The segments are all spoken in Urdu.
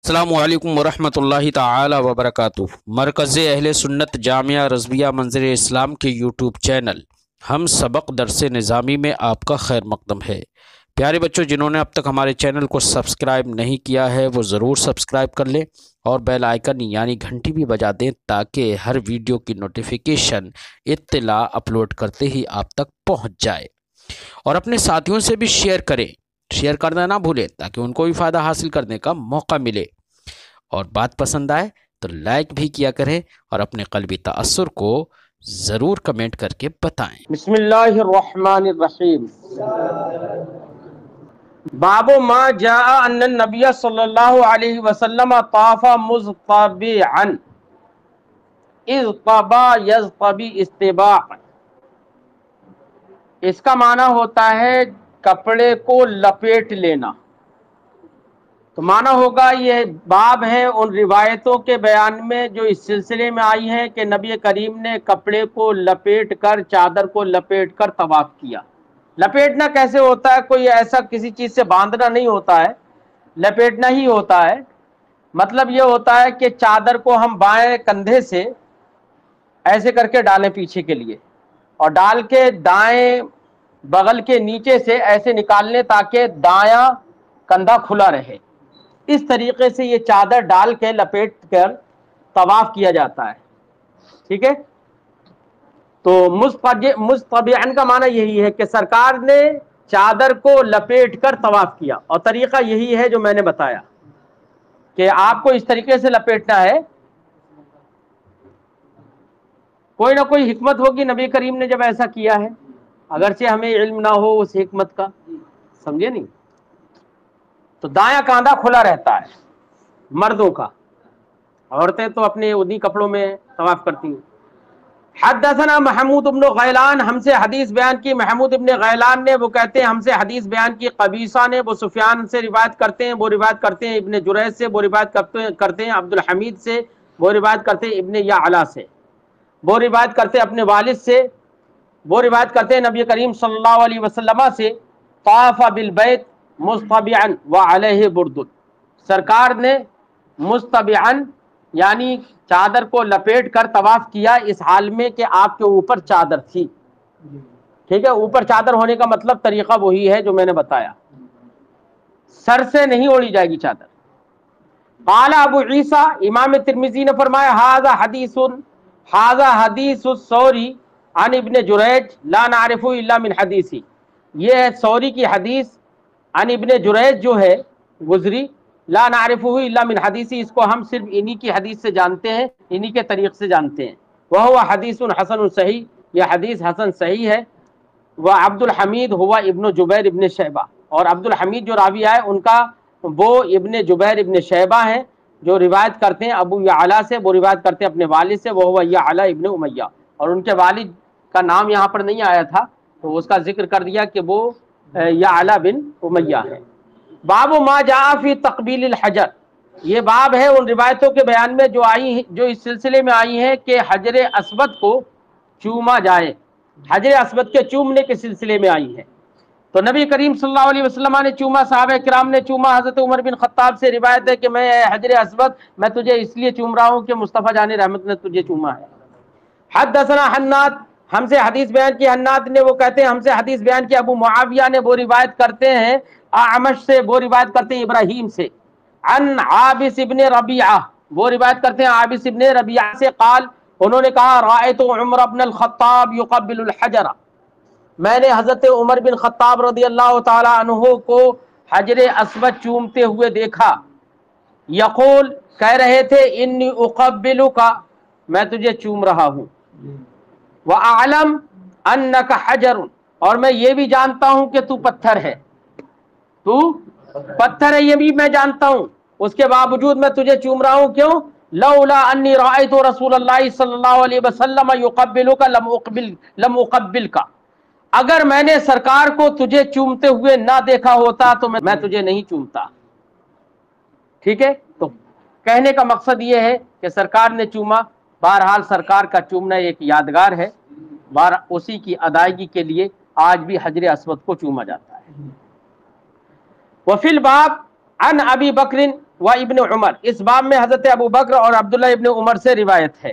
السلام علیکم ورحمۃ اللہ تعالی وبرکاتہ۔ مرکز اہل سنت جامعہ رضویہ منظر اسلام کے یوٹیوب چینل ہم سبق درس نظامی میں آپ کا خیر مقدم ہے۔ پیارے بچوں، جنہوں نے اب تک ہمارے چینل کو سبسکرائب نہیں کیا ہے وہ ضرور سبسکرائب کر لیں اور بیل آئیکن یعنی گھنٹی بھی بجا دیں تاکہ ہر ویڈیو کی نوٹیفیکیشن اطلاع اپلوڈ کرتے ہی آپ تک پہنچ جائے، اور اپنے ساتھیوں سے بھی شیئر کریں، شیئر کرنا نہ بھولیں تاکہ ان کو بھی فائدہ حاصل کرنے کا موقع ملے، اور بات پسند آئے تو لائک بھی کیا کریں اور اپنے قلبی تأثر کو ضرور کمنٹ کر کے بتائیں۔ بسم اللہ الرحمن الرحیم۔ باب ما جاء ان النبی صلی اللہ علیہ وسلم طاف مزطبعا اذ طبا یزطبی استباق۔ اس کا معنی ہوتا ہے کپڑے کو لپیٹ لینا۔ تو معنی ہوگا یہ باب ہے ان روایتوں کے بیان میں جو اس سلسلے میں آئی ہیں کہ نبی کریم نے کپڑے کو لپیٹ کر، چادر کو لپیٹ کر طواف کیا۔ لپیٹنا کیسے ہوتا ہے؟ کوئی ایسا کسی چیز سے باندھنا نہیں ہوتا ہے، لپیٹنا ہی ہوتا ہے۔ مطلب یہ ہوتا ہے کہ چادر کو ہم بائیں کندھے سے ایسے کر کے ڈالیں پیچھے کے لیے، اور ڈال کے دائیں بغل کے نیچے سے ایسے نکال لیں تاکہ دایاں کندھا کھلا رہے۔ اس طریقے سے یہ چادر ڈال کے لپیٹ کر طواف کیا جاتا ہے، ٹھیک ہے۔ تو مزطبعاً کا معنی یہی ہے کہ سرکار نے چادر کو لپیٹ کر طواف کیا، اور طریقہ یہی ہے جو میں نے بتایا کہ آپ کو اس طریقے سے لپیٹنا ہے۔ کوئی نہ کوئی حکمت ہوگی نبی کریم نے جب ایسا کیا ہے، اگرچہ ہمیں علم نہ ہو اس حکمت کا، سمجھے نہیں۔ تو دایاں کاندھا کھلا رہتا ہے مردوں کا، عورتیں تو اپنے انہی کپڑوں میں طواف کرتی ہیں۔ حدثنا محمود بن غیلان، ہم سے حدیث بیان کی محمود بن غیلان نے، وہ کہتے ہیں ہم سے حدیث بیان کی قبیصہ نے، وہ سفیان سے روایت کرتے ہیں، وہ روایت کرتے ہیں ابن جریج سے، وہ روایت کرتے ہیں عبد الحمید سے، وہ روایت کرتے ہیں ابن یعلا سے، وہ روایت کرتے ہیں اپنے والد سے، وہ روایت کرتے ہیں نبی کریم صلی اللہ علیہ وسلم سے، طاف بالبیت مزطبعا وعلیہ برد۔ سرکار نے مزطبعا یعنی چادر کو لپیٹ کر طواف کیا، اس حال میں کہ آپ کے اوپر چادر تھی، ٹھیک ہے۔ اوپر چادر ہونے کا مطلب طریقہ وہی ہے جو میں نے بتایا، سر سے نہیں اوڑھی جائے گی چادر۔ قال ابو عیسیٰ، امام ترمذی نے فرمایا ھذا حدیث الثوری عن ابن جریج لا نعرف الا من حدیثی۔ یہ ہے ثوری کی حدیث عن ابن جریج جو ہے گزری، لا نعرفہ الا من حدیثی، اس کو ہم صرف انہی کی حدیث سے جانتے ہیں، انہی کے طریق سے جانتے ہیں۔ وہو حدیث حسن صحیح، یہ حدیث حسن صحیح ہے۔ وعبد الحمید ہوا ابن جبیر ابن شیبہ، اور عبد الحمید جو راوی ہے ان کا وہ ابن جبیر ابن شیبہ ہیں جو روایت کرتے ہیں ابو یعلا سے، وہ روایت کرتے ہیں اپنے والد سے، وہ ہوا یعلا ابن امیہ، اور ان کے والد کا نام یہاں پر نہیں آیا تھا تو اس کا ذکر کر دیا کہ وہ یعلا بن امیہ ہے۔ باب ما جاء فی تقبیل الحجر، یہ باب ہے ان روایتوں کے بیان میں جو اس سلسلے میں آئی ہیں کہ حجر اسود کو چوما جائے، حجر اسود کے چومنے کے سلسلے میں آئی ہے۔ تو نبی کریم صلی اللہ علیہ وسلم نے چوما، صحابہ کرام نے چوما، حضرت عمر بن خطاب سے روایت ہے کہ میں حجر اسود میں تجھے اس لیے چوم رہا ہوں کہ مصطفیٰ جان رحمت نے تجھے چوما ہے۔ حدثنا حناد، ہم سے حدیث بیان کی حناد نے، وہ کہتے ہیں ہم سے حدیث بیان کی ابو معاویہ نے، وہ روایت کرتے ہیں اعمش سے، وہ روایت کرتے ہیں ابراہیم سے، عن عابس ابن ربیعہ، وہ روایت کرتے ہیں عابس ابن ربیعہ سے، قال، انہوں نے کہا رأیت عمر بن الخطاب یقبل الحجر، میں نے حضرت عمر بن خطاب رضی اللہ تعالی عنہ کو حجر اسود چومتے ہوئے دیکھا، یقول، کہہ رہے تھے، انی اقبلک، میں تجھے چوم رہا ہوں، وَأَعْلَمْ أَنَّكَ حَجَرٌ، اور میں یہ بھی جانتا ہوں کہ تو پتھر ہے، تو پتھر ہے، یہ بھی میں جانتا ہوں، اس کے باوجود میں تجھے چوم رہا ہوں، کیوں؟ لولا انی رأیت رسول اللہ صلی اللہ علیہ وسلم یقبلک لم اقبلک، اگر میں نے سرکار کو تجھے چومتے ہوئے نہ دیکھا ہوتا تو میں تجھے نہیں چومتا، ٹھیک ہے۔ تو کہنے کا مقصد یہ ہے کہ سرکار نے چوما، بہرحال سرکار کا چومنا ایک یادگار ہے، اسی کی ادائیگی کے لیے آج بھی حجر اسود کو چوما جاتا ہے۔ وفی الباب عن ابی بکر و ابن عمر، اس باب میں حضرت ابو بکر اور عبداللہ ابن عمر سے روایت ہے۔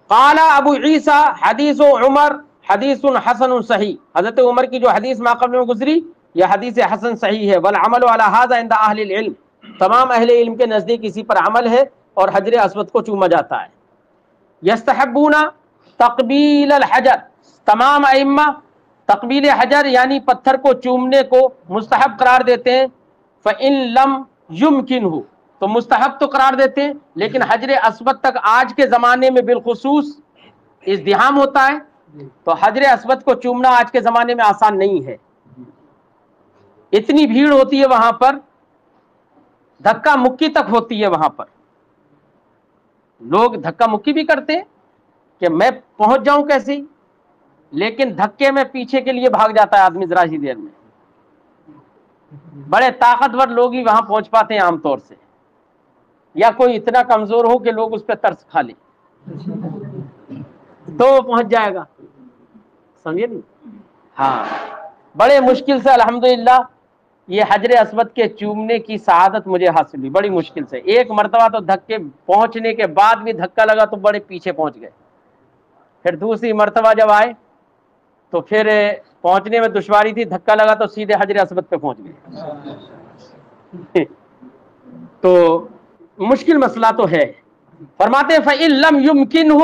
قال ابو عیسیٰ حدیث عمر حدیث حسن صحیح، حضرت عمر کی جو حدیث ماقبل میں گزری یہ حدیث حسن صحیح ہے۔ والعمل علی ھذا عند اہل العلم، تمام اہل علم کے نزدیک اسی پر عمل ہے اور حجر اسود کو چوما جاتا ہے۔ یستحبون تقبیل الحجر، تمام ائمہ تقبیل حجر یعنی پتھر کو چومنے کو مستحب قرار دیتے ہیں۔ فإن لم يمکنہ، تو مستحب تو قرار دیتے ہیں لیکن حجر اسود تک آج کے زمانے میں بالخصوص ازدحام ہوتا ہے، تو حجر اسود کو چومنا آج کے زمانے میں آسان نہیں ہے، اتنی بھیڑ ہوتی ہے وہاں پر، دھکا مکی تک ہوتی ہے، وہاں پر لوگ دھکا مکی بھی کرتے ہیں کہ میں پہنچ جاؤں کیسے ہی، لیکن دھکے میں پیچھے کے لیے بھاگ جاتا ہے آدمی ذرا ہی دیر میں، بڑے طاقتور لوگ ہی وہاں پہنچ پاتے ہیں عام طور سے، یا کوئی اتنا کمزور ہو کہ لوگ اس پہ ترس کھا لیں تو وہ پہنچ جائے گا، سمجھے نہیں؟ ہاں بڑے مشکل سے الحمدللہ یہ حجر اسود کے چومنے کی سعادت مجھے حاصل ہوئی، بڑی مشکل سے، ایک مرتبہ تو دھکے پہنچنے کے بعد بھی دھکا لگا تو بڑے پیچھے پہنچ گئے، پھر دوسری مرتبہ جب آئے تو پھر پہنچنے میں دشواری تھی، دھکا لگا تو سیدھے حجر اسود پہ پہنچ گئے تو مشکل مسئلہ تو ہے۔ فرماتے ہیں فَإِن لَمْ يُمْكِنْهُ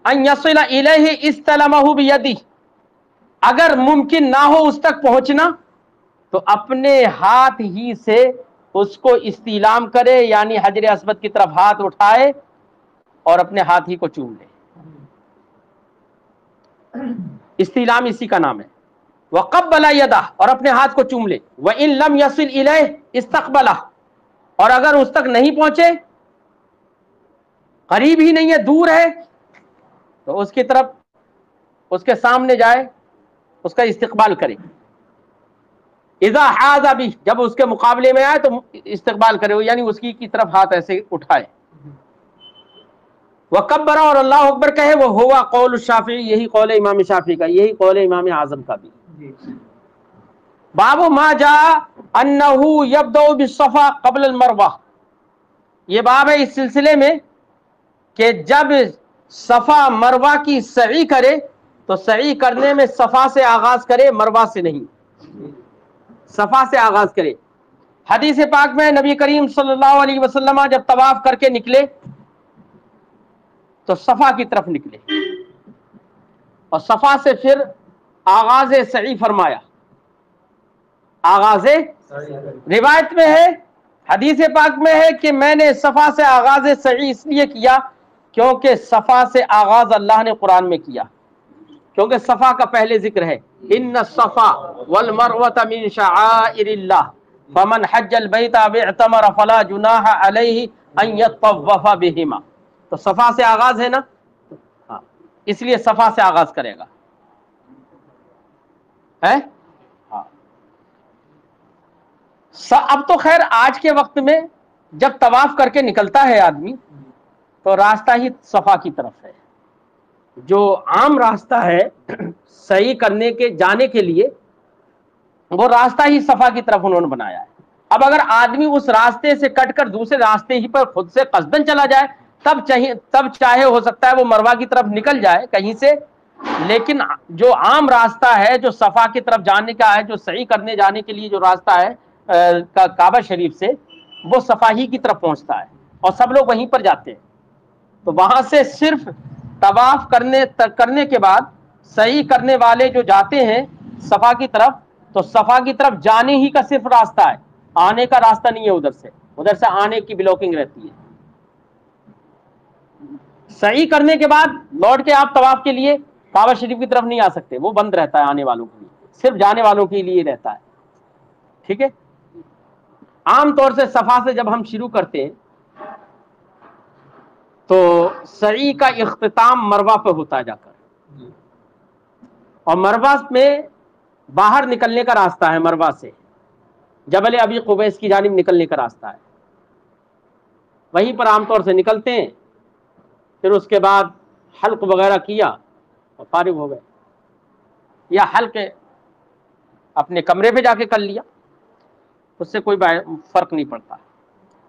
أَن يَصِلَ إِلَيْهِ اسْتَلَمَهُ بِيَدِهِ، اگر ممکن نہ ہو اس تک پہنچنا تو اپنے ہاتھ ہی سے اس کو استعلام کرے، یعنی حجر اسود کی طرف ہاتھ اٹھائے اور اپنے ہاتھ ہی کو چوم لے، استعلام اسی کا نام ہے۔ وَقَبَّلَ يَدَهُ، اور اپنے ہاتھ کو چوم لے۔ وَإِن لَمْ يَصِلْ إِلَيْهِ اسْتَقْبَلَهُ، اور اگر اس تک نہیں پہنچے، قریب ہی نہیں ہے، دور ہے، تو اس کی طرف، اس کے سامنے جائے، اس کا استقبال کرے۔ اذا حاذ بہ، جب اس کے مقابلے میں آئے تو استقبال کرے، یعنی اس کی طرف ہاتھ ایسے اٹھائے۔ وکبر، اور اللہ اکبر کہے، وہ ہوا قول الشافعی، یہی قول امام شافعی کا، یہی قول امام اعظم کا بھی۔ باب ما جاء انہ یبدأ بالصفا قبل المروہ، یہ باب ہے اس سلسلے میں کہ جب صفا مروہ کی سعی کرے تو سعی کرنے میں صفا سے آغاز کرے، مروہ سے نہیں، صفا سے آغاز کرے۔ حدیث پاک میں نبی کریم صلی اللہ علیہ وسلم جب طواف کر کے نکلے تو صفا کی طرف نکلے اور صفا سے پھر آغاز سعی فرمایا، آغاز روایت میں ہے، حدیث پاک میں ہے کہ میں نے صفا سے آغاز سعی اس لیے کیا کیونکہ صفا سے آغاز اللہ نے قرآن میں کیا، کیونکہ صفا کا پہلے ذکر ہے، ان الصفا والمروۃ من شعائر اللہ فمن حج البیت او اعتمر فلا جناح علیہ ان یطوف بہما، تو صفا سے آغاز ہے نا، ہاں اس لیے صفا سے آغاز کرے گا، ہے؟ ہاں اب تو خیر آج کے وقت میں جب طواف کر کے نکلتا ہے آدمی تو راستہ ہی صفا کی طرف ہے، جو عام راستہ ہے صحیح کرنے کے جانے کے لیے وہ راستہ ہی صفا کی طرف انہوں نے بنایا ہے۔ اب اگر آدمی اس راستے سے کٹ کر دوسرے راستے ہی پر خود سے قصدن چلا جائے تب چاہے ہو سکتا ہے وہ مروہ کی طرف نکل جائے کہیں سے، لیکن جو عام راستہ ہے جو صفا کی طرف جانے کا ہے، جو صحیح کرنے جانے کے لیے جو راستہ ہے کعبہ شریف سے، وہ صفا ہی کی طرف پہنچتا ہے اور سب لوگ وہیں پر جاتے ہیں، تو وہاں سے صرف طواف کرنے کے بعد صحیح کرنے والے جو جاتے ہیں صفا کی طرف، تو صفا کی طرف جانے ہی کا صرف راستہ ہے، آنے کا راستہ نہیں ہے، ادھر سے آنے کی بلاکنگ رہتی ہے۔ صحیح کرنے کے بعد لوٹ کے آپ طواف کے لیے کعبہ شریف کی طرف نہیں آ سکتے، وہ بند رہتا ہے آنے والوں کے لیے، صرف جانے والوں کے لیے رہتا ہے، ٹھیک ہے۔ عام طور سے صفا سے جب ہم شروع کرتے ہیں تو سعی کا اختتام مروہ پہ ہوتا ہے جا کر، اور مروہ میں باہر نکلنے کا راستہ ہے، مروہ سے جبل ابی قبیس کی جانب نکلنے کا راستہ ہے، وہیں پر عام طور سے نکلتے ہیں، پھر اس کے بعد حلق وغیرہ کیا اور فارغ ہو گئے، یا حلق اپنے کمرے پہ جا کے کر لیا، اس سے کوئی فرق نہیں پڑتا،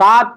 7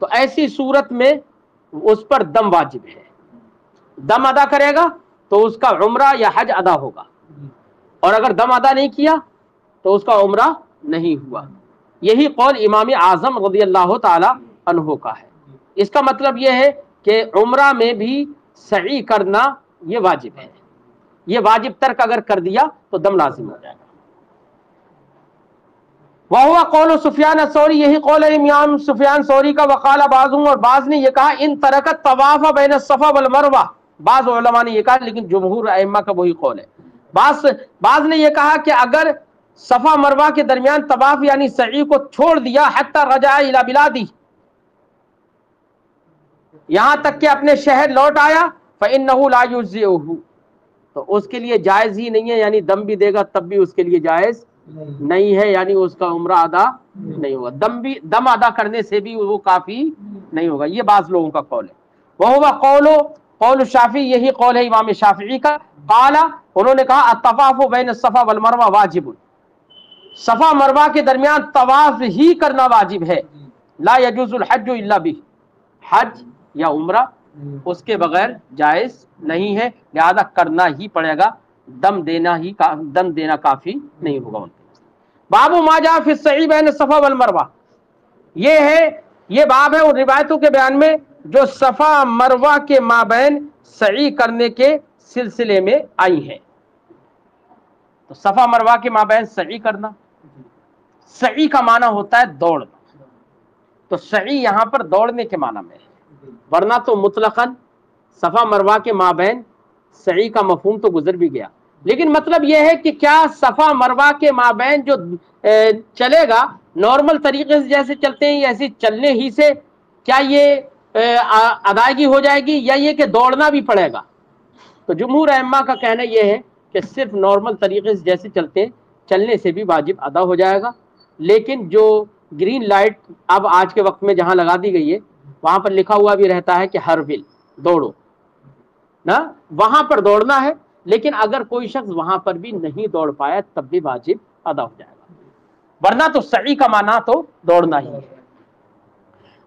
تو ایسی صورت میں اس پر دم واجب ہے، دم ادا کرے گا تو اس کا عمرہ یا حج ادا ہوگا، اور اگر دم ادا نہیں کیا تو اس کا عمرہ نہیں ہوا۔ یہی قول امام اعظم رضی اللہ تعالی عنہ کا ہے۔ اس کا مطلب یہ ہے کہ عمرہ میں بھی سعی کرنا یہ واجب ہے، یہ واجب ترک اگر کر دیا تو دم لازم ہو جائے گا۔ وہو قول سفیان الثوری، یہی قول ہے امام سفیان ثوری کا۔ وقال بعضهم، اور بعض نے یہ کہا ان ترکت طواف بین الصفا والمروہ، بعض علماء نے یہ کہا لیکن جمہور ائمہ کا وہی قول ہے۔ بعض نے یہ کہا کہ اگر صفا مروہ کے درمیان طواف یعنی سعی کو چھوڑ دیا حتی رجع الی بلادی، یہاں تک کہ اپنے شہر لوٹ آیا، فإنہ لا یجزئہ، تو اس کے لیے جائز ہی نہیں ہے، یعنی دم بھی دے گا تب بھی اس کے لیے جائز نہیں ہے، یعنی اس کا عمرہ ادا نہیں ہوگا، دم ادا کرنے سے بھی وہ کافی نہیں ہوگا۔ یہ بعض لوگوں کا قول ہے۔ وہو قول شافعی، یہی قول ہے امام شافعی کا۔ قال، انہوں نے کہا الطواف بین الصفا والمروہ واجب، صفا مروہ کے درمیان طواف ہی کرنا واجب ہے، لا یجوز الحج الا بہ، حج یا عمرہ اس کے بغیر جائز نہیں ہے، لہذا کرنا ہی پڑے گا، دم دینا کافی نہیں ہوگا ان کے۔ باب ما جاء فی السعی بین الصفا والمروہ، یہ باب ہے ان روایتوں کے بیان میں جو صفا مروہ کے مابین سعی کرنے کے سلسلے میں آئی ہیں۔ تو صفا مروہ کے مابین سعی کرنا، سعی کا معنی ہوتا ہے دوڑنا، تو سعی یہاں پر دوڑنے کے معنی میں ہے، ورنہ تو مطلقاً صفا مروہ کے مابین سعی کا مفہوم تو گزر بھی گیا، لیکن مطلب یہ ہے کہ کیا صفا مروہ کے مابین جو چلے گا نارمل طریقے سے جیسے چلتے ہیں ایسے چلنے ہی سے کیا یہ ادائیگی ہو جائے گی، یا یہ کہ دوڑنا بھی پڑے گا؟ تو جمہور ائمہ کا کہنا یہ ہے کہ صرف نارمل طریقے سے جیسے چلتے ہیں چلنے سے بھی واجب ادا ہو جائے گا، لیکن جو گرین لائٹ اب آج کے وقت میں جہاں لگا دی گئی ہے وہاں پر لکھا ہوا بھی رہتا ہے کہ ہر ول دوڑو نا، وہاں پر دوڑنا ہے، لیکن اگر کوئی شخص وہاں پر بھی نہیں دوڑ پایا تب بھی واجب ادا ہو جائے گا، ورنہ تو سعی کا معنی تو دوڑنا ہی ہے۔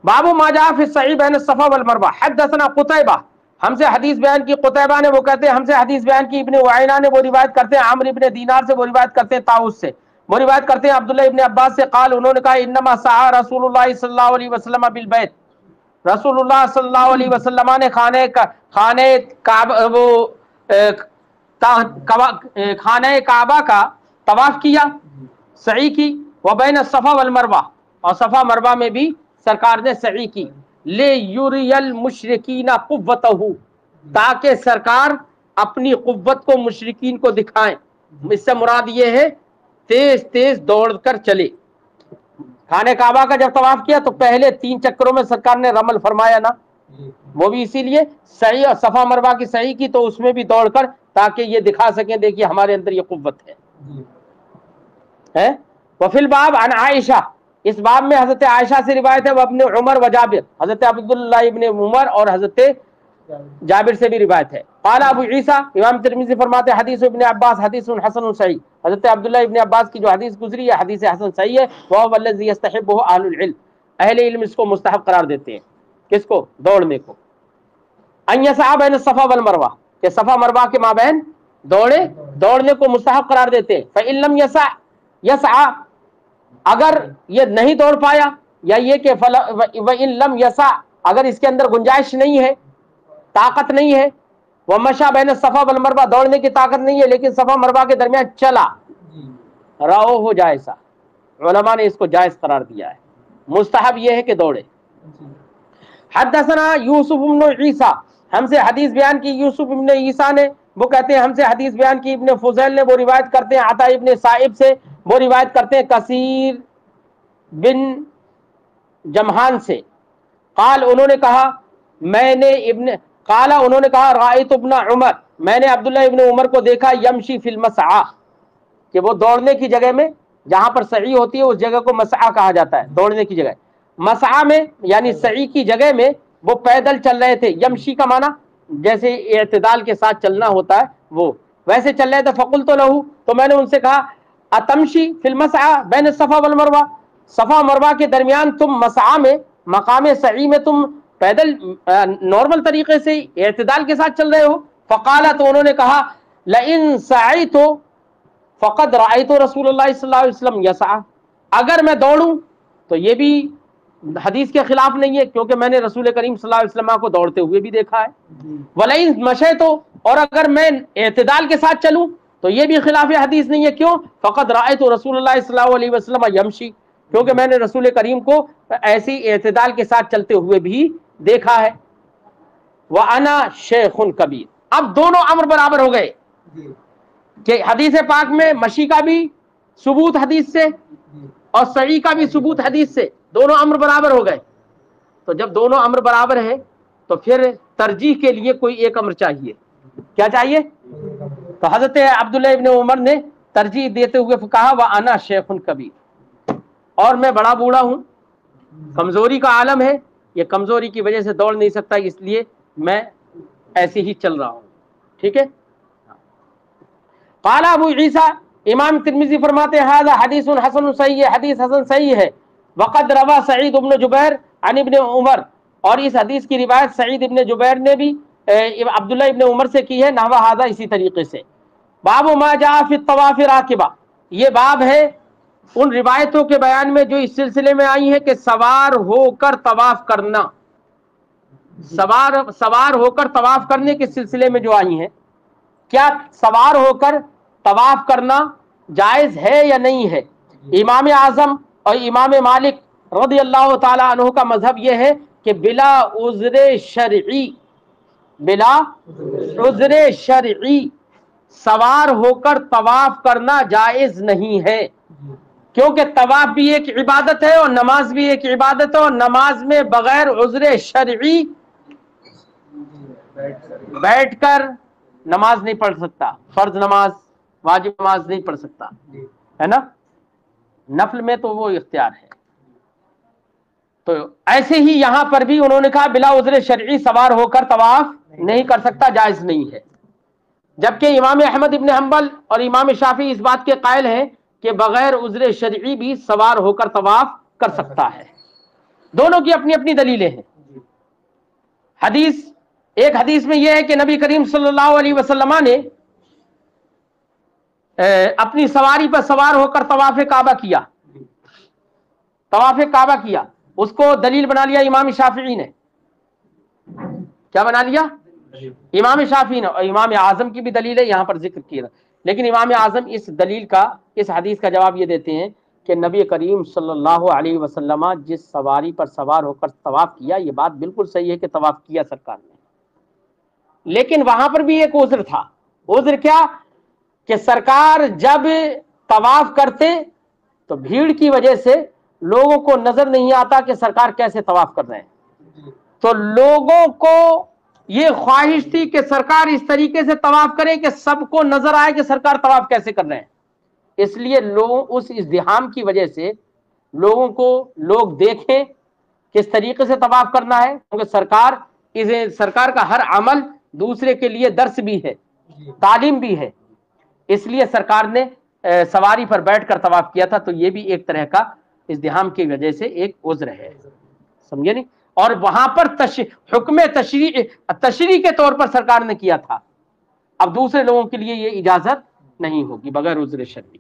باب ما جاء فی السعی بین الصفا والمروہ، حدثنا قتیبہ، ہم سے حدیث بیان کی قتیبہ نے، وہ کہتے ہیں ہم سے حدیث بیان کی ابن عیینہ نے، وہ روایت کرتے ہیں عمرو ابن دینار سے، وہ روایت کرتے ہیں طاؤس سے، وہ روایت کرتے ہیں عبداللہ ابن عباس سے، قال، انہوں نے کہا انما سعى رسول اللہ صلی اللہ علیہ وسلم بالبیت، رسول اللہ صلی اللہ علیہ وسلم نے خانہ کعبہ کا طواف کیا، سعی کی، وبین الصفا والمروہ، اور صفا مروہ میں بھی سرکار نے سعی کی، لیری المشرکین قوتہ، تاکہ سرکار اپنی قوت کو مشرکین کو دکھائیں، اس سے مراد یہ ہے تیز تیز دوڑ کر چلے۔ خانہ کعبہ کا جب طواف کیا تو پہلے 3 چکروں میں سرکار نے رمل فرمایا نا، وہ بھی اسی لیے سعی اور صفا مروہ کی سعی کی تو اس میں بھی دوڑ کر، تاکہ یہ دکھا سکیں دیکھیے ہمارے اندر یہ قوت ہے۔ وفی الباب عن عائشہ، اس باب میں حضرت عائشہ سے روایت ہے، وابن عمر و جابر، حضرت عبداللہ ابن عمر اور حضرت جابر سے بھی روایت ہے۔ قال ابو عیسیٰ، امام ترمذی فرماتے ہیں حدیث ابن عباس حدیث حسن صحیح، حضرت عبداللہ ابن عباس کی جو حدیث گزری ہے حدیث حسن صحیح ہے، وهو الذی یستحبہ اہل العلم، اہل علم اس کو مستحب قرار دیتے ہیں، کس کو؟ دوڑنے کو۔ ان یسعى بین الصفا والمروہ، کہ صفا مروہ کے مابین دوڑنے کو مستحب قرار دیتے ہیں۔ فإن لم یسعى، اگر یہ نہیں دوڑ پایا، یا یہ کہ وإن لم یسع، اگر اس کے اندر گنجائش نہیں ہے، طاقت نہیں ہے، ومشى بین الصفا والمروہ، دوڑنے کی طاقت نہیں ہے لیکن صفا مروہ کے درمیان چلا، رأوہ جائزہ، علماء نے اس کو جائز قرار دیا ہے، مستحب یہ ہے کہ دوڑے۔ حدثنا یوسف بن عیسیٰ، ہم سے حدیث بیان کی یوسف بن عیسیٰ نے، وہ کہتے ہیں ہم سے حدیث بیان کی ابن فضیل نے، وہ روایت کرتے ہیں عطا ابن صائب سے، وہ روایت کرتے ہیں کثیر بن جمحان سے، قال، انہوں نے کہا انہوں نے کہا رأیت ابن عمر، میں نے عبداللہ ابن عمر کو دیکھا، یمشی فی المسعى، کہ وہ دوڑنے کی جگہ میں، جہاں پر سعی ہوتی ہے اس جگہ کو مسعى کہا جاتا ہے، دوڑنے کی جگہ، مسعى میں یعنی سعی کی جگہ میں وہ پیدل چل رہے تھے، یمشی کا معنی جیسے اعتدال کے ساتھ چلنا ہوتا ہے وہ ویسے چل رہے تھے، فقلت له، تو میں نے ان سے کہا اتمشی فی المسعى بین الصفا والمروہ، صفا مروہ کے درمیان تم مسعى میں مقام سعی میں تم پیدل نارمل طریقے سے اعتدال کے ساتھ چل رہے ہو؟ فقالا، تو انہوں نے کہا لئن سعیت فقد رأیت رسول اللہ صلی اللہ علیہ وسلم یسعی، اگر میں دوڑوں تو یہ بھی حدیث کے خلاف نہیں ہے کیونکہ میں نے رسول کریم صلی اللہ علیہ وسلم کو دوڑتے ہوئے بھی دیکھا ہے۔ ولئن مشیت، اور اگر میں اعتدال کے ساتھ چلوں تو یہ بھی خلاف حدیث نہیں ہے، کیوں؟ فقد رأیت رسول اللہ صلی اللہ علیہ وسلم یمشی، کیونکہ میں نے رسول کریم کو ایسی اعتدال کے ساتھ چلتے ہوئے بھی دیکھا ہے۔ وَأَنَا شَيْخٌ کبیر، اب دونوں امر برابر ہو گئے کہ حدیث پاک میں مشی کا بھی ثبوت حدیث سے اور سعی کا بھی ثبوت حدیث سے، دونوں امر برابر ہو گئے۔ تو جب دونوں امر برابر ہے تو پھر ترجیح کے لیے کوئی ایک امر چاہیے۔ کیا چاہیے؟ تو حضرت عبداللہ ابن عمر نے ترجیح دیتے ہوئے کہا وَأَنَا شَيْخٌ کبیر، اور میں بڑا بوڑھا ہوں، کمزوری کا عالم ہے، یہ کمزوری کی وجہ سے دوڑ نہیں سکتا، اس لیے میں ایسے ہی چل رہا ہوں۔ ٹھیک ہے۔ قال ابو عیسیٰ، امام ترمذی فرماتے ہیں ھذا حدیث حسن صحیح، حدیث حسن صحیح ہے۔ وقد روا سعید بن جبیر عن ابن عمر، اور اس حدیث کی روایت سعید ابن جبیر نے بھی عبداللہ ابن عمر سے کی ہے، نحو ھذا، اسی طریقے سے۔ باب ما جاء فی الطواف راکبا، یہ باب ہے ان روایتوں کے بیان میں جو اس سلسلے میں آئی ہیں کہ سوار ہو کر طواف کرنا، سوار ہو کر طواف کرنے کے سلسلے میں جو آئی ہیں، کیا سوار ہو کر طواف کرنا جائز ہے یا نہیں ہے؟ امام اعظم اور امام مالک رضی اللہ تعالی عنہ کا مذہب یہ ہے کہ بلا عذر شرعی، بلا عذر شرعی سوار ہو کر طواف کرنا جائز نہیں ہے، کیونکہ طواف بھی ایک عبادت ہے اور نماز بھی ایک عبادت ہے، اور نماز میں بغیر عذر شرعی بیٹھ کر نماز نہیں پڑھ سکتا، فرض نماز، واجب نماز نہیں پڑھ سکتا، ہے نا؟ نفل میں تو وہ اختیار ہے۔ تو ایسے ہی یہاں پر بھی انہوں نے کہا بلا عذر شرعی سوار ہو کر طواف نہیں کر سکتا، جائز نہیں ہے۔ جبکہ امام احمد ابن حنبل اور امام شافعی اس بات کے قائل ہیں کہ بغیر عذر شرعی بھی سوار ہو کر طواف کر سکتا ہے۔ دونوں کی اپنی اپنی دلیلیں ہیں۔ ایک حدیث میں یہ ہے کہ نبی کریم صلی اللہ علیہ وسلم نے اپنی سواری پر سوار ہو کر طواف کعبہ کیا، طواف کعبہ کیا، اس کو دلیل بنا لیا امام شافعی نے۔ کیا بنا لیا؟ امام شافعی نے، اور امام اعظم کی بھی دلیل ہے، یہاں پر ذکر کیا، لیکن امام اعظم اس دلیل کا، اس حدیث کا جواب یہ دیتے ہیں کہ نبی کریم صلی اللہ علیہ وسلم جس سواری پر سوار ہو کر طواف کیا، یہ بات بالکل صحیح ہے کہ طواف کیا سرکار نے، لیکن وہاں پر بھی ایک عذر تھا۔ عذر کیا؟ کہ سرکار جب طواف کرتے تو بھیڑ کی وجہ سے لوگوں کو نظر نہیں آتا کہ سرکار کیسے طواف کر رہے ہیں، تو لوگوں کو یہ خواہش تھی کہ سرکار اس طریقے سے طواف کرے کہ سب کو نظر آئے کہ سرکار طواف کیسے کر رہے ہیں۔ اس لیے اس ازدحام کی وجہ سے لوگوں کو لوگ دیکھیں کس طریقے سے طواف کرنا ہے، کیونکہ سرکار کا ہر عمل دوسرے کے لیے درس بھی ہے، تعلیم بھی ہے، اس لیے سرکار نے سواری پر بیٹھ کر طواف کیا تھا۔ تو یہ بھی ایک طرح کا ازدحام کی وجہ سے ایک عذر ہے، سمجھے نہیں؟ اور وہاں پر حکم تشریع کے طور پر سرکار نے کیا تھا، اب دوسرے لوگوں کے لیے یہ اجازت نہیں ہوگی بغیر عذر شرعی۔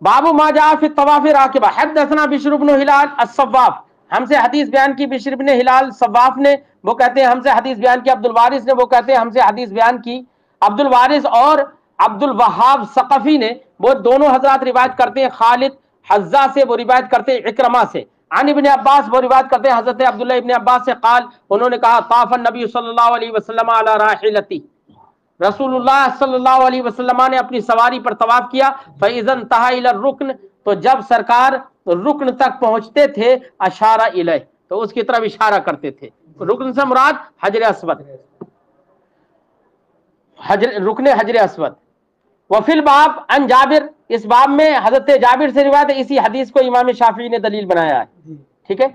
باب ما جاء فی الطواف راکبا، حدثنا بشر بن ہلال الصواف، ہم سے حدیث بیان کی بشر بن ہلال صواف نے، وہ کہتے ہیں ہم سے حدیث بیان کی عبد الوارث نے، وہ کہتے ہیں ہم سے حدیث بیان کی عبد الوارث اور عبد الوہاب ثقفی نے، وہ دونوں حضرات روایت کرتے ہیں خالد حذا سے، وہ روایت کرتے ہیں اکرمہ سے، عن ابن عباس، وہ روایت کرتے ہیں حضرت عبداللہ ابن عباس سے، قال، انہوں نے کہا طاف النبی صلی اللہ علیہ وسلم علی راحلتی، رسول اللہ صلی اللہ علیہ وسلم نے اپنی سواری پر طواف کیا، فَإِذَا انْتَهَا إِلَى الرُّكْنِ، تو جب سرکار رکن تک پہنچتے تھے، اشارہ الیہ، تو اس کی طرف اشارہ کرتے تھے۔ رکن سے مراد حجر اسود، رکن حجر اسود۔ وفی الباب عن جابر، اس باب میں حضرت جابر سے روایت ہے، اسی حدیث کو امام شافعی نے دلیل بنایا ہے، ٹھیک ہے؟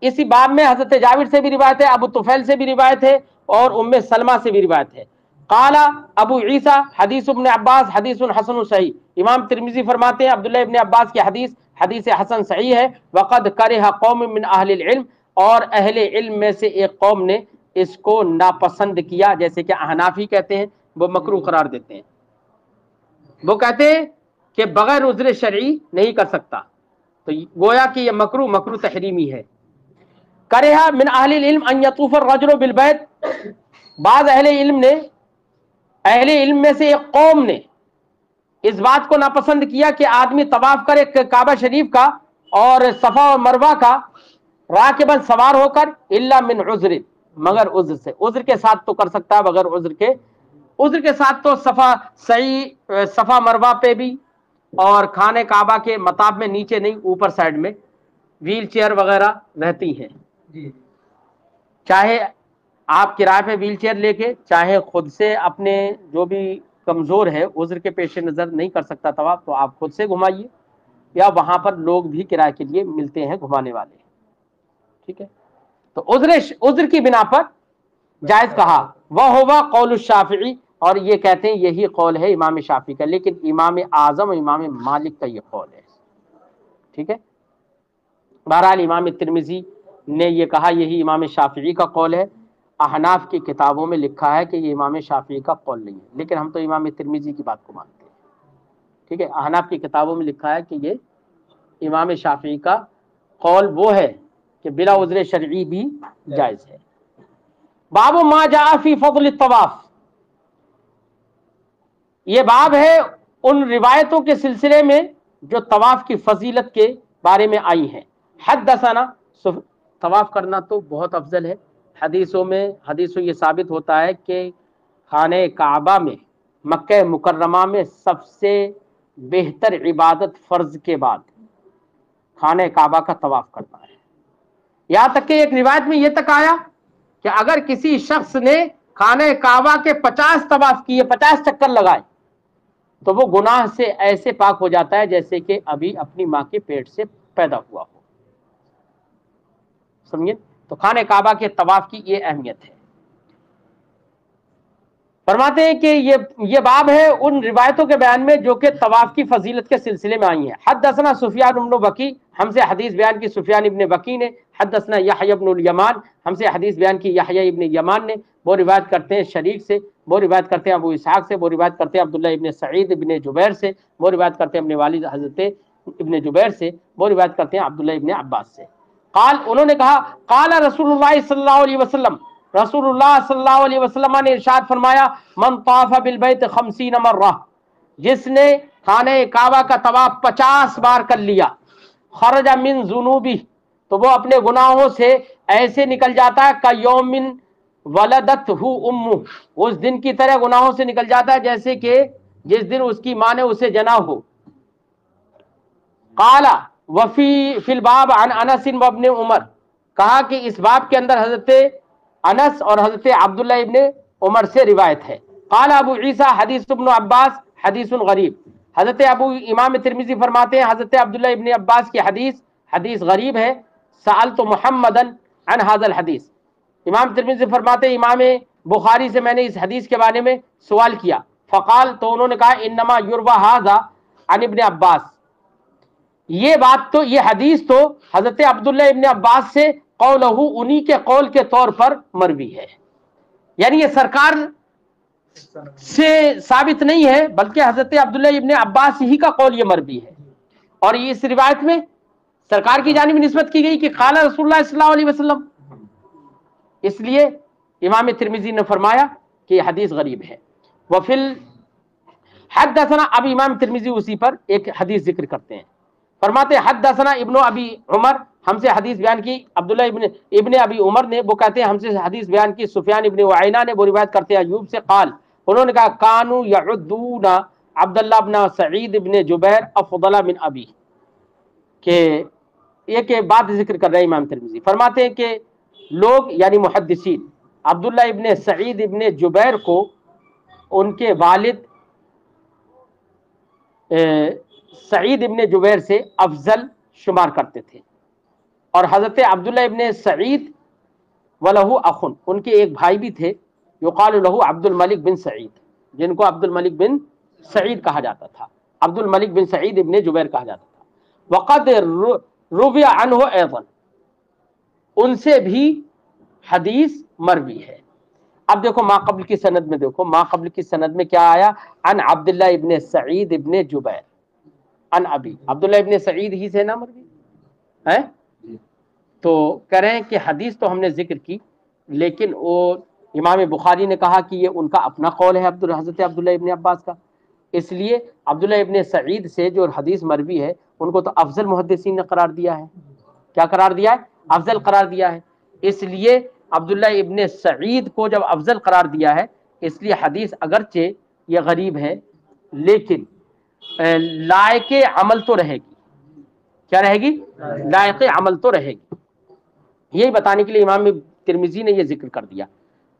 اسی باب میں حضرت جابر سے بھی روایت ہے، ابو طفیل سے بھی روایت ہے، اور ام سلمہ سے بھی روایت ہے۔ قال ابو عیسیٰ حدیث ابن عباس حدیث حسن صحیح، امام ترمذی فرماتے ہیں عبداللہ ابن عباس کی حدیث حدیث حسن صحیح ہے. وقد کرہ قوم من اہل العلم، اور اہل علم میں سے ایک قوم نے اس کو ناپسند کیا، جیسے کہ احنافی کہتے ہیں وہ مکروہ قرار دیتے ہیں. وہ کہتے ہیں کہ بغیر عذر شرعی نہیں کر سکتا، تو گویا کہ یہ مکروہ تحریمی ہے. کرہ من اہل العلم ان یطوف الرجل بالبیت، بعض اہل علم میں سے ایک قوم نے اس بات کو ناپسند کیا کہ آدمی طواف کرے کعبہ شریف کا اور صفا و مروہ کا راکباً سوار ہو کر، الا من عذر، مگر عذر سے. عذر کے ساتھ تو کر سکتا ہے، بغیر عذر کے ساتھ تو صفا مروہ پہ بھی اور خانہ کعبہ کے مطاب میں نیچے نہیں، اوپر سائڈ میں ویل چیئر وغیرہ رہتی ہیں. چاہے آپ کرائے پہ ویل چیئر لے کے، چاہے خود سے اپنے جو بھی کمزور ہے عذر کے پیش نظر نہیں کر سکتا طواف، تو آپ خود سے گھمائیے، یا وہاں پر لوگ بھی کرائے کے لیے ملتے ہیں گھمانے والے. ٹھیک ہے، تو عذر کی بنا پر جائز کہا. وہ ہوا قول الشافعی، اور یہ کہتے ہیں یہی قول ہے امام شافعی کا، لیکن امام اعظم امام مالک کا یہ قول ہے. ٹھیک ہے، بہرحال امام ترمذی نے یہ کہا یہی امام شافعی کا قول ہے. احناف کی کتابوں میں لکھا ہے کہ یہ امام شافعی کا قول نہیں ہے، لیکن ہم تو امام ترمذی کی بات کو مانتے ہیں. ٹھیک ہے، احناف کی کتابوں میں لکھا ہے کہ یہ امام شافعی کا قول وہ ہے کہ بلا عذر شرعی بھی جائز ہے. باب ما جاء فی فضل الطواف، یہ باب ہے ان روایتوں کے سلسلے میں جو طواف کی فضیلت کے بارے میں آئی ہیں. حدثنا، طواف کرنا تو بہت افضل ہے. حدیثوں یہ ثابت ہوتا ہے کہ خانہ کعبہ میں، مکہ مکرمہ میں سب سے بہتر عبادت فرض کے بعد خانہ کعبہ کا طواف کرنا ہے. یہاں تک کہ ایک روایت میں یہ تک آیا کہ اگر کسی شخص نے خانہ کعبہ کے 50 طواف کیے، 50 چکر لگائے، تو وہ گناہ سے ایسے پاک ہو جاتا ہے جیسے کہ ابھی اپنی ماں کے پیٹ سے پیدا ہوا ہو. سمجھے؟ تو خانہ کعبہ کے طواف کی یہ اہمیت ہے. فرماتے ہیں کہ یہ باب ہے ان روایتوں کے بیان میں جو کہ طواف کی فضیلت کے سلسلے میں آئی ہیں. حدثنا سفیان بن وکی، ہم سے حدیث بیان کی سفیان ابن وکی نے. حدثنا یحیی بن الیمان، ہم سے حدیث بیان کی یحیی ابن یمان نے. وہ روایت کرتے ہیں شریک سے، وہ روایت کرتے ہیں ابو اسحاق سے، وہ روایت کرتے ہیں عبداللہ ابن سعید ابن جبیر سے، وہ روایت کرتے ہیں اپنے والد حضرت ابن جبیر سے، وہ روایت کرتے ہیں عبداللہ ابن عباس سے. قال، انہوں نے کہا، قال رسول اللہ صلی اللہ علیہ وسلم، رسول اللہ صلی اللہ علیہ وسلم نے ارشاد فرمایا، من طاف بالبیت 50 مرہ، جس نے خانہ کعبہ کا طواف 50 بار کر لیا، خرج من ذنوبہ، تو وہ اپنے گناہوں سے ایسے نکل جاتا ہے کہ یوم ولدتہ امہ، اس دن کی طرح گناہوں سے نکل جاتا ہے جیسے کہ جس دن اس کی ماں نے اسے جنا ہو. قال فی الباب عن انس وابن عمر، کہا کہ اس باب کے اندر حضرت انس اور حضرت عبداللہ ابن عمر سے روایت ہے. قال ابو عیسیٰ حدیث ابن عباس حدیث غریب، حضرت امام ترمذی فرماتے ہیں حضرت عبداللہ ابن عباس کی حدیث غریب ہے. سألت محمدا عن هذا الحدیث، امام ترمذی فرماتے ہیں امام بخاری سے میں نے اس حدیث کے بارے میں سوال کیا. فقال، تو انہوں نے کہا، انما یروى هذا عن ابن عباس، یہ بات تو، یہ حدیث تو حضرت عبداللہ ابن عباس سے قولہ، انہی کے قول کے طور پر مروی ہے. یعنی یہ سرکار سے ثابت نہیں ہے، بلکہ حضرت عبداللہ ابن عباس ہی کا قول یہ مروی ہے. اور اس روایت میں سرکار کی جانب نسبت کی گئی کہ قال رسول اللہ صلی اللہ علیہ وسلم، اس لیے امام ترمذی نے فرمایا کہ یہ حدیث غریب ہے. وفل حدثنا، اب امام ترمذی اسی پر ایک حدیث ذکر کرتے ہیں. فرماتے ہیں حدثنا ابن ابی عمر، ہم سے حدیث بیان کی عبداللہ ابن ابی عمر نے، وہ کہتے ہیں ہم سے حدیث بیان کی سفیان ابن عیینہ نے، وہ روایت کرتے ہیں ایوب سے. قال، انہوں نے کہا، کانوا یعدون عبداللہ ابن سعید ابن جبیر افضل من ابی، کہ ایک بات ذکر کر رہے ہیں امام ترمذی، فرماتے ہیں کہ لوگ یعنی محدثین عبداللہ ابن سعید ابن جبیر کو ان کے والد سعید ابن جبیر سے افضل شمار کرتے تھے. اور حضرت عبداللہ ابن سعید وَلَهُ أَخٌ، ان کے ایک بھائی بھی تھے، یقال له عبد الملک بن سعید، جن کو عبد الملک بن سعید کہا جاتا تھا، عبد الملک بن سعید ابن جبیر کہا جاتا تھا. وقد روی عنہ ایضا، ان سے بھی حدیث مروی ہے۔ اب دیکھو ما قبل کی سند میں، دیکھو ما قبل کی سند میں کیا آیا، عن عبداللہ ابن سعید ابن جبیر عن ابی، عبداللہ ابن سعید ہی سے نہ مروی ہے، تو کہہ رہے ہیں کہ حدیث تو ہم نے ذکر کی، لیکن وہ امام بخاری نے کہا کہ یہ ان کا اپنا قول ہے حضرت عبداللہ ابن عباس کا، اس لیے عبداللہ ابن سعید سے جو حدیث مروی ہے ان کو تو افضل محدثین نے قرار دیا ہے۔ کیا قرار دیا ہے؟ افضل قرار دیا ہے۔ اس لیے عبداللہ ابن سعید کو جب افضل قرار دیا ہے، اس لیے حدیث اگرچہ یہ غریب ہے لیکن لائق عمل تو رہے گی۔ کیا رہے گی؟ لائق عمل تو رہے گی۔ یہی بتانے کے لیے امام ترمذی نے یہ ذکر کر دیا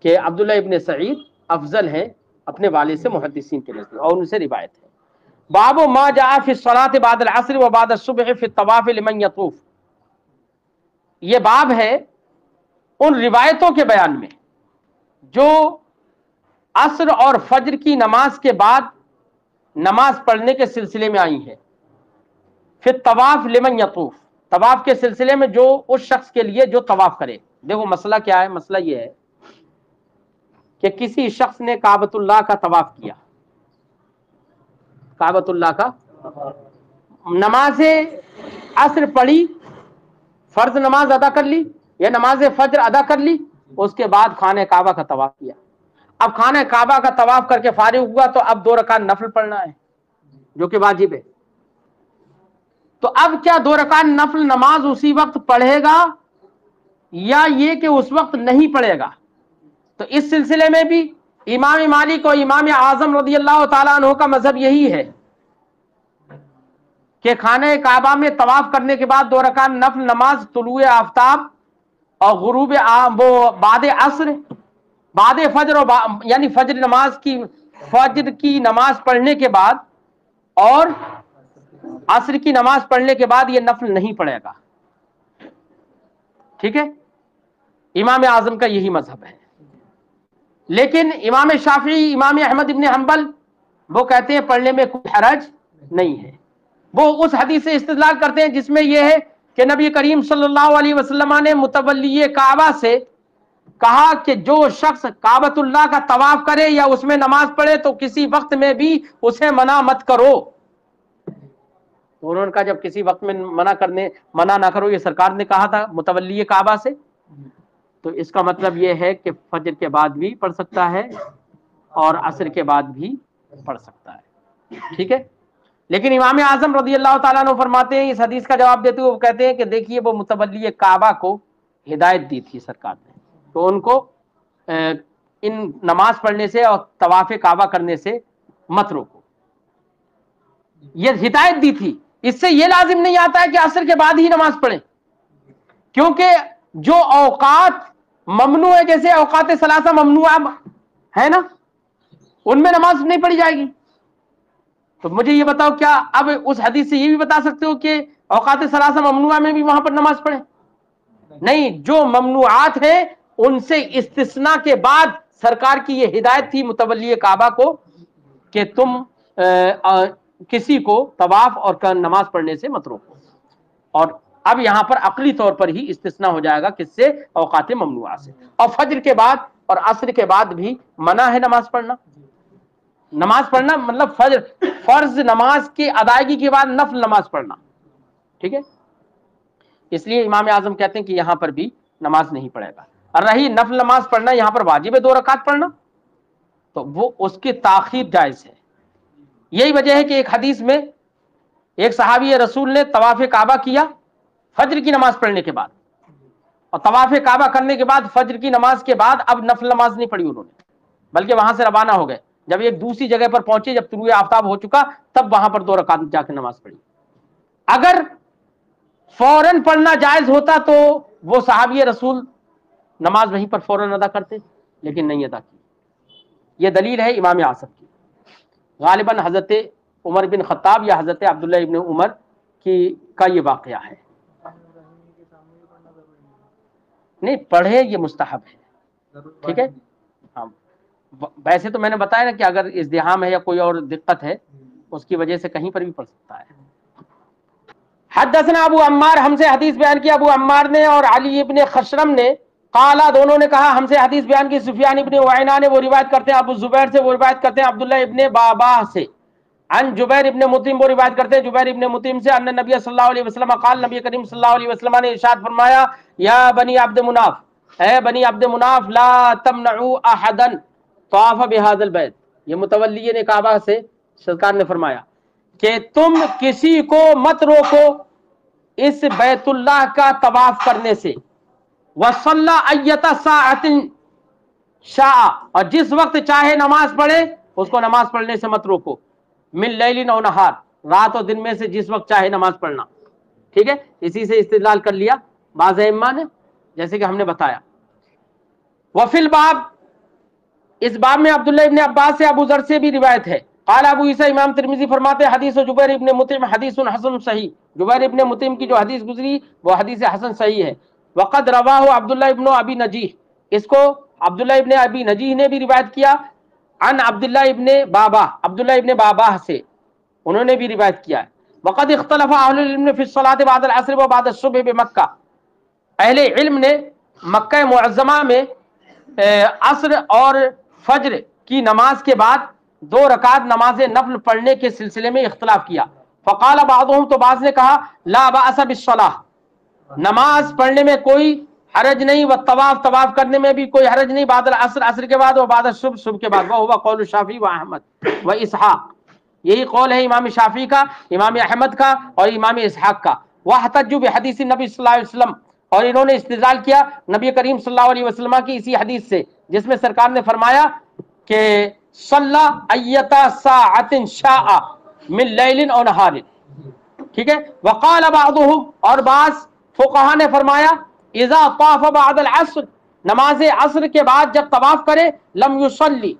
کہ عبداللہ ابن سعید افضل ہے اپنے والد سے محدثین کے نزد، اور ان سے روایت ہے۔ باب ما جاء فی الصلاۃ بعد العصر و بعد الصبح فی الطواف لمن یطوف، یہ باب ہے ان روایتوں کے بیان میں جو عصر اور فجر کی نماز کے بعد نماز پڑھنے کے سلسلے میں آئی ہے۔ فی الطواف لمن یطوف، طواف کے سلسلے میں جو اس شخص کے لیے جو طواف کرے۔ دیکھو مسئلہ کیا ہے، مسئلہ یہ ہے کہ کسی شخص نے کعبۃ اللہ کا طواف کیا، کعبۃ اللہ کا نماز عصر پڑھی، فرض نماز ادا کر لی یا نماز فجر ادا کر لی، اس کے بعد خانہ کعبہ کا طواف کیا۔ اب خانہ کعبہ کا طواف کر کے فارغ ہوا تو اب 2 رکعت نفل پڑھنا ہے جو کہ واجب ہے۔ تو اب کیا 2 رکعت نفل نماز اسی وقت پڑھے گا یا یہ کہ اس وقت نہیں پڑھے گا؟ تو اس سلسلے میں بھی امام مالک اور امام اعظم رضی اللہ تعالیٰ عنہ کا مذہب یہی ہے کہ خانہ کعبہ میں طواف کرنے کے بعد 2 رکعت نفل نماز طلوع آفتاب اور غروب وہ بعد عصر، بعد فجر یعنی فجر کی نماز پڑھنے کے بعد اور عصر کی نماز پڑھنے کے بعد یہ نفل نہیں پڑھے گا۔ ٹھیک ہے، امام اعظم کا یہی مذہب ہے۔ لیکن امام شافعی، امام احمد ابن حنبل وہ کہتے ہیں پڑھنے میں کوئی حرج نہیں ہے۔ وہ اس حدیث سے استدلال کرتے ہیں جس میں یہ ہے کہ نبی کریم صلی اللہ علیہ وسلم نے متولی کعبہ سے کہا کہ جو شخص کعبۃ اللہ کا طواف کرے یا اس میں نماز پڑھے تو کسی وقت میں بھی اسے منع مت کرو۔ انہوں نے کہا جب کسی وقت میں منع نہ کرو، یہ سرکار نے کہا تھا متولی کعبہ سے، تو اس کا مطلب یہ ہے کہ فجر کے بعد بھی پڑھ سکتا ہے اور عصر کے بعد بھی پڑھ سکتا ہے۔ ٹھیک ہے، لیکن امام اعظم رضی اللہ تعالیٰ عنہ فرماتے ہیں، اس حدیث کا جواب دیتے ہوئے وہ کہتے ہیں کہ دیکھیے وہ متولی کعبہ کو ہدایت دی تھی سرکار نے، تو ان کو ان نماز پڑھنے سے اور طواف کعبہ کرنے سے مت روکو، یہ ہدایت دی تھی۔ اس سے یہ لازم نہیں آتا ہے کہ عصر کے بعد ہی نماز پڑھیں، کیونکہ جو اوقات ممنوع ہے جیسے اوقات ثلاثہ ممنوع ہے نا، ان میں نماز نہیں پڑھی جائے گی۔ تو مجھے یہ بتاؤ کیا اب اس حدیث سے یہ بھی بتا سکتے ہو کہ اوقات ثلاثہ ممنوعہ میں بھی وہاں پر نماز پڑھیں؟ نہیں، جو ممنوعات ہیں ان سے استثناء کے بعد سرکار کی یہ ہدایت تھی متولی کعبہ کو کہ تم کسی کو طواف اور نماز پڑھنے سے مت روکو۔ اور اب یہاں پر عقلی طور پر ہی استثناء ہو جائے گا کس سے؟ اوقات ممنوعہ سے۔ اور فجر کے بعد اور عصر کے بعد بھی منع ہے نماز پڑھنا۔ نماز پڑھنا مطلب فرض نماز کی ادائیگی کے بعد نفل نماز پڑھنا۔ ٹھیک ہے، اس لیے امام اعظم کہتے ہیں کہ یہاں پر بھی نماز نہیں پڑھے گا۔ اور رہی نفل نماز پڑھنا، یہاں پر واجب ہے 2 رکعت پڑھنا، تو وہ اس کی تاخیر جائز ہے۔ یہی وجہ ہے کہ ایک حدیث میں ایک صحابی رسول نے طواف کعبہ کیا فجر کی نماز پڑھنے کے بعد، اور طواف کعبہ کرنے کے بعد فجر کی نماز کے بعد اب نفل نماز نہیں پڑھی انہوں نے، بلکہ وہاں سے روانہ ہو گئے۔ جب ایک دوسری جگہ پر پہنچے، جب طلوع آفتاب ہو چکا، تب وہاں پر 2 رکعت جا کے نماز پڑھی۔ اگر فوراً پڑھنا جائز ہوتا تو وہ صحابی رسول نماز وہیں پر فوراً ادا کرتے، لیکن نہیں ادا کی۔ یہ دلیل ہے امام اعظم کی۔ غالباً حضرت عمر بن خطاب یا حضرت عبداللہ ابن عمر کا یہ واقعہ ہے۔ نہیں پڑھے، یہ مستحب ہے۔ ٹھیک ہے، ہاں ویسے تو میں نے بتایا نا کہ اگر ازدحام ہے یا کوئی اور دقت ہے اس کی وجہ سے کہیں پر بھی پڑھ سکتا ہے۔ حدثنا ابو عمار، ہم سے حدیث بیان کیا ابو عمار نے اور علی ابن خشرم نے، قالا دونوں نے کہا، ہم سے حدیث بیان کی سفیان ابن عیینہ نے، وہ روایت کرتے ہیں ابو زبیر سے، وہ روایت کرتے ہیں عبداللہ ابن بابا سے، عن جبیر ابن مطعم، وہ روایت کرتے ہیں جبیر ابن مطعم سے، ان نبی صلی اللہ علیہ وسلم قال، نبی کریم صلی اللہ علیہ وسلم نے ارشاد فرمایا، یا بنی عبد مناف، اے بنی عبد مناف، لا تمنعوا احدا طاف بهذا البيت، یہ متولی کعبہ سے سرکار نے فرمایا کہ تم کسی کو مت روکو اس بیت اللہ کا طواف کرنے سے، وصلی ایت ساعۃ شاء، اور جس وقت چاہے نماز پڑھے اس کو نماز پڑھنے سے مت روکو، من لیل او نہار، رات اور دن میں سے جس وقت چاہے نماز پڑھنا، ٹھیک ہے، اسی سے استدلال کر لیا بعض ائمہ نے جیسے کہ ہم نے بتایا۔ وفی الباب، اس باب میں عبداللہ ابن عباس سے ابو ذر سے بھی روایت ہے، قال ابو عیسیٰ، امام ترمذی فرماتے ہیں حدیث جبیر ابن مطعم حدیث حسن صحیح، جبیر ابن مطعم کی جو حدیث گزری وہ حدیث حسن صحیح ہے۔ وقد رواہ عبداللہ ابن ابی نجیح، اس کو عبداللہ ابن ابی نجیح نے بھی روایت کیا، عن عبداللہ ابن بابا، عبداللہ ابن بابا سے انہوں نے بھی روایت کیا ہے۔ وقد اختلف اہل العلم فی الصلاۃ بعد العصر و بعد الصبح بمکہ، اہل علم نے مکہ معظمہ میں عصر اور فجر کی نماز کے بعد 2 رکعت نماز نفل پڑھنے کے سلسلے میں اختلاف کیا۔ فقال بعضهم، تو بعض نے کہا، لا بأس بالصلاۃ، نماز پڑھنے میں کوئی حرج نہیں، والطواف، طواف کرنے میں بھی کوئی حرج نہیں، بعد العصر، عصر کے بعد، و بعد الصبح، صبح کے بعد، وہو قول الشافعی و احمد و اسحاق، یہی قول ہے امام شافعی کا، امام احمد کا اور امام اسحاق کا۔ واحتجوا بحدیث النبی صلی اللہ علیہ وسلم، اور انہوں نے استدلال کیا نبی کریم صلی اللہ علیہ وسلم کی اسی حدیث سے جس میں سرکار نے فرمایا کہ صلی ایتا ساعت شاء من لیل او نہار، ٹھیک ہے۔ وقال بعضهم، اور بعض فقہا نے فرمایا، اذا طاف بعد العصر، نماز عصر کے بعد جب طواف کرے، لم یصلی،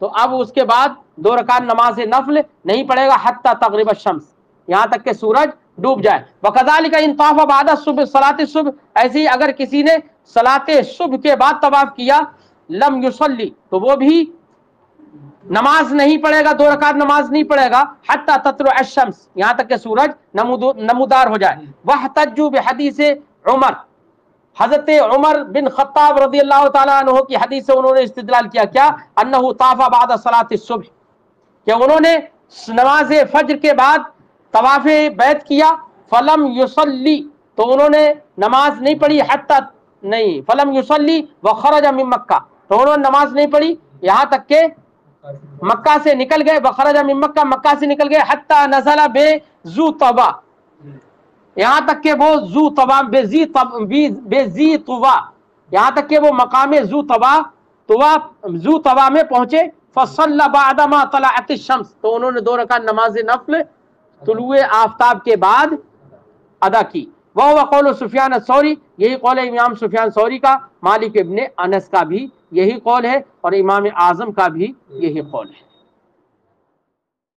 تو اب اس کے بعد 2 رکعت نماز نفل نہیں پڑے گا، حتی تغرب الشمس، یہاں تک کہ سورج ڈوب جائے۔ وکذالک ان طاف بعد الصبح، صلاۃ الصبح، ایسے ہی اگر کسی نے صلاۃ صبح کے بعد طواف کیا، لم یصلی، تو وہ بھی نماز نہیں پڑھے گا، 2 رکعت نماز نہیں پڑھے گا، حتی تطلع الشمس، یہاں تک کہ سورج نمودار ہو جائے۔ واحتجوا بحدیث عمر، حضرت عمر بن خطاب رضی اللہ تعالیٰ عنہ کی حدیث سے انہوں نے استدلال کیا، کیا، انہ طاف بعد صلاۃ الصبح، کہ انہوں نے نماز فجر کے بعد طواف بیت کیا، فلم یصلی، تو انہوں نے نماز نہیں پڑھی، حتی نہیں، فلم یصلی وخرج من مکہ، تو انہوں نے نماز نہیں پڑھی یہاں تک کہ مکہ سے نکل گئے، وخرج من مکہ، مکہ سے نکل گئے، حتی نزل بذو طوا، یہاں تک کہ وہ ذو طوا، بذی طوا، یہاں تک کہ وہ مقام ذو طوا میں پہنچے، فصلی بعد ما طلعت الشمس، تو انہوں نے 2 رکعت نماز نفل طلوع آفتاب کے بعد ادا کی۔ وہ قول سفیان الثوری، یہی قول ہے امام سفیان ثوری کا، مالک ابن انس کا بھی یہی قول ہے، اور امام اعظم کا بھی یہی قول ہے۔